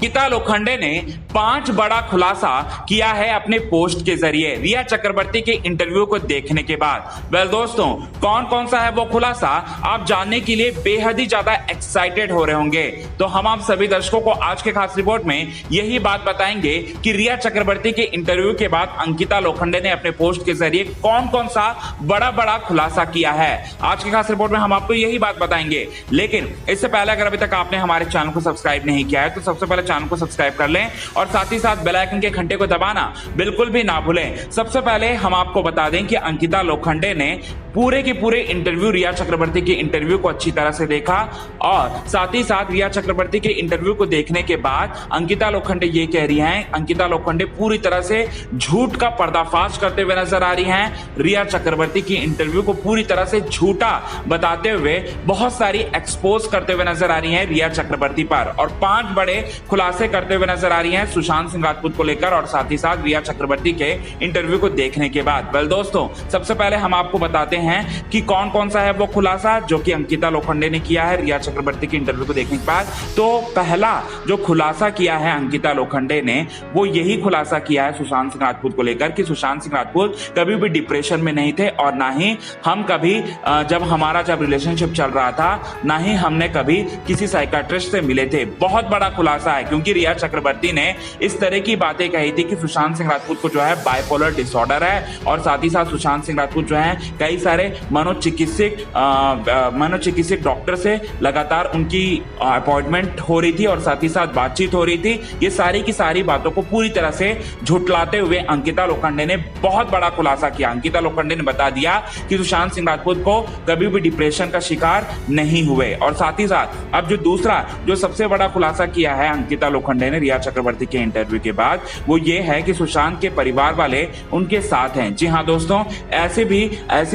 अंकिता लोखंडे ने 5 बड़ा खुलासा किया है अपने पोस्ट के जरिए रिया चक्रवर्ती के इंटरव्यू को देखने के बाद। वेल दोस्तों, कौन कौन सा है वो खुलासा आप जानने के लिए बेहद ही ज्यादा एक्साइटेड हो रहे होंगे। तो हम आप सभी दर्शकों को आज के खास रिपोर्ट में यही बात बताएंगे कि रिया चक्रवर्ती के इंटरव्यू के बाद अंकिता लोखंडे ने अपने पोस्ट के जरिए कौन कौन सा बड़ा बड़ा खुलासा किया है। आज के खास रिपोर्ट में हम आपको यही बात बताएंगे। लेकिन इससे पहले अगर अभी तक आपने हमारे चैनल को सब्सक्राइब नहीं किया है तो सबसे पहले चैनल को सब्सक्राइब कर लें और साथ ही साथ बेल आइकन के घंटे को दबाना बिल्कुल भी ना भूलें। सबसे पहले हम आपको बता दें कि अंकिता लोखंडे ने पूरे के पूरे इंटरव्यू रिया चक्रवर्ती के इंटरव्यू को अच्छी तरह से देखा और साथ ही साथ रिया चक्रवर्ती के इंटरव्यू को देखने के बाद अंकिता लोखंडे ये कह रही हैं, अंकिता लोखंडे पूरी तरह से झूठ का पर्दाफाश करते हुए नजर आ रही हैं। रिया चक्रवर्ती की इंटरव्यू को पूरी तरह से झूठा बताते हुए बहुत सारी एक्सपोज करते हुए नजर आ रही हैं रिया चक्रवर्ती पर और 5 बड़े खुलासे करते हुए नजर आ रही हैं सुशांत सिंह राजपूत को लेकर और साथ ही साथ रिया चक्रवर्ती के इंटरव्यू को देखने के बाद। वेल दोस्तों, सबसे पहले हम आपको बताते हैं कि कौन कौन सा है वो खुलासा जो कि अंकिता लोखंडे ने किया है रिया चक्रवर्ती के इंटरव्यू को देखने के बाद। तो पहला जो खुलासा किया है अंकिता लोखंडे ने वो यही खुलासा किया है सुशांत सिंह राजपूत को लेकर कि सुशांत सिंह राजपूत कभी भी डिप्रेशन में नहीं थे और ना ही हम कभी जब रिलेशनशिप चल रहा था ना ही हमने कभी किसी साइकाट्रिस्ट से मिले थे। बहुत बड़ा खुलासा है क्योंकि रिया चक्रवर्ती ने इस तरह की बातें कही थी कि सुशांत सिंह राजपूत को जो है बाइपोलर डिसऑर्डर है और साथ ही साथ सुशांत सिंह राजपूत जो है कई सारे मनोचिकित्सक डॉक्टर से लगातार उनकी अपॉइंटमेंट हो रही थी और साथ ही साथ बातचीत हो रही थी। ये सारी की सारी बातों को पूरी तरह से झुठलाते हुए अंकिता लोखंडे ने बहुत बड़ा खुलासा किया। अंकिता लोखंडे ने बता दिया कि सुशांत सिंह राजपूत को कभी भी डिप्रेशन का शिकार नहीं हुए और साथ ही साथ अब जो दूसरा जो सबसे बड़ा खुलासा किया है अंकिता लोखंडे ने रिया चक्रवर्ती के इंटरव्यू के बाद वो ये है कि सुशांत के परिवार वाले उनके साथ हैं। जी हाँ दोस्तों, ऐसी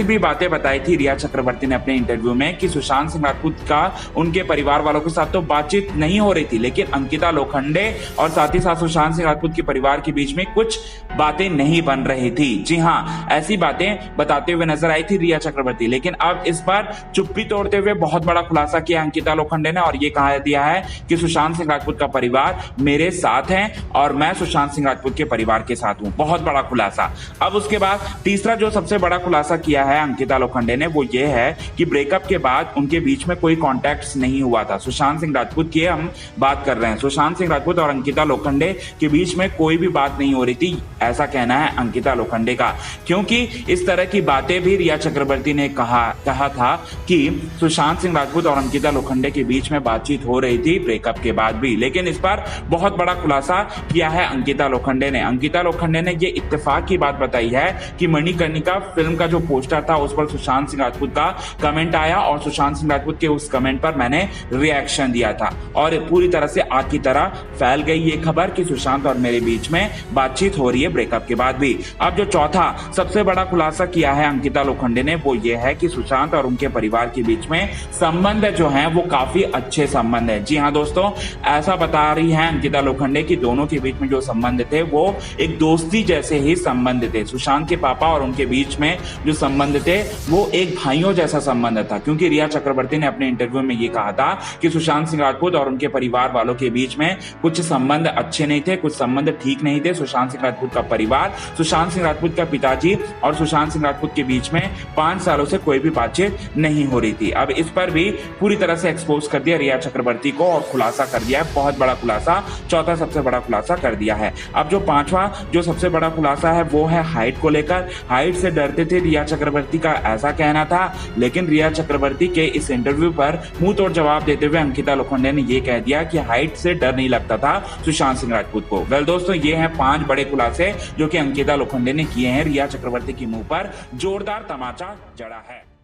भी बातें बताई थी रिया चक्रवर्ती ने अपने इंटरव्यू में कि सुशांत सिंह राजपूत का उनके परिवार वालों के साथ तो बातचीत नहीं हो रही थी लेकिन अंकिता लोखंडे और साथ ही साथ सुशांत सिंह राजपूत के परिवार के बीच में कुछ बातें नहीं बन रही थी। जी हाँ, ऐसी बातें बताते हुए नजर आई थी रिया चक्रवर्ती। लेकिन अब इस पर चुप्पी तोड़ते हुए बहुत बड़ा खुलासा किया अंकिता लोखंडे ने और ये कहा दिया है कि सुशांत सिंह राजपूत का परिवार मेरे साथ है और मैं सुशांत सिंह राजपूत के परिवार के साथ हूं। बहुत बड़ा खुलासा। अब उसके बाद तीसरा जो सबसे बड़ा खुलासा किया है अंकिता लोखंडे ने वो ये है कि ब्रेकअप के बाद उनके बीच में कोई कॉन्टैक्ट नहीं हुआ था। सुशांत सिंह राजपूत की हम बात कर रहे हैं। सुशांत सिंह राजपूत और अंकिता लोखंडे के बीच में कोई भी बात नहीं हो रही थी, ऐसा कहना है अंकिता लोखंडे का, क्योंकि इस तरह की बातें भी रिया चक्रवर्ती ने कहा था कि सुशांत सिंह राजपूत और अंकिता लोखंडे के बीच में बातचीत हो रही थी ब्रेकअप के बाद भी। लेकिन इस पर बहुत बड़ा खुलासा किया है अंकिता लोखंडे ने। अंकिता लोखंडे ने ये इत्तेफाक की बात बताई है कि मणिकर्णिका फिल्म का जो पोस्टर था उस पर सुशांत सिंह राजपूत का कमेंट आया और सुशांत सिंह राजपूत के उस कमेंट पर मैंने रिएक्शन दिया था और पूरी तरह से आग की तरह फैल गई ये खबर कि सुशांत और मेरे बीच में बातचीत हो रही है ब्रेकअप के बाद भी। अब जो चौथा सबसे बड़ा खुलासा किया है अंकिता लोखंडे ने वो ये है कि सुशांत और उनके परिवार के बीच में संबंध जो है वो काफी अच्छे संबंध है। जी हाँ दोस्तों, ऐसा बता रही है अंकिता लोखंडे कि दोनों के बीच में जो संबंध थे वो एक दोस्ती जैसे ही संबंध थे। सुशांत के पापा और उनके बीच में जो संबंध थे वो एक भाइयों जैसा संबंध था, क्योंकि रिया चक्रवर्ती ने अपने इंटरव्यू में ये कहा था कि सुशांत सिंह राजपूत और उनके परिवार वालों के बीच में कुछ संबंध अच्छे नहीं थे, कुछ संबंध ठीक नहीं थे। सुशांत सिंह राजपूत का परिवार, सुशांत सिंह राजपूत का पिताजी और सुशांत सिंह राजपूत के बीच में 5 सालों से कोई भी बातचीत नहीं हो रही थी। अब इस पर भी पूरी तरह से एक्सपोज कर दिया रिया चक्रवर्ती को और खुलासा कर दिया है, बहुत बड़ा खुलासा, चौथा सबसे बड़ा खुलासा कर दिया है। अब जो पांचवा जो सबसे बड़ा खुलासा है वो है हाइट को लेकर। हाइट से डरते थे रिया चक्रवर्ती का ऐसा कहना था, लेकिन रिया चक्रवर्ती के इस इंटरव्यू पर मुंह तोड़ जवाब देते हुए अंकिता लोखंडे ने यह कह दिया कि हाइट से डर नहीं लगता था सुशांत सिंह राजपूत को। वेल दोस्तों, ये हैं 5 बड़े खुलासे जो कि अंकिता लोखंडे ने किए हैं। रिया चक्रवर्ती के मुंह पर जोरदार तमाचा जड़ा है।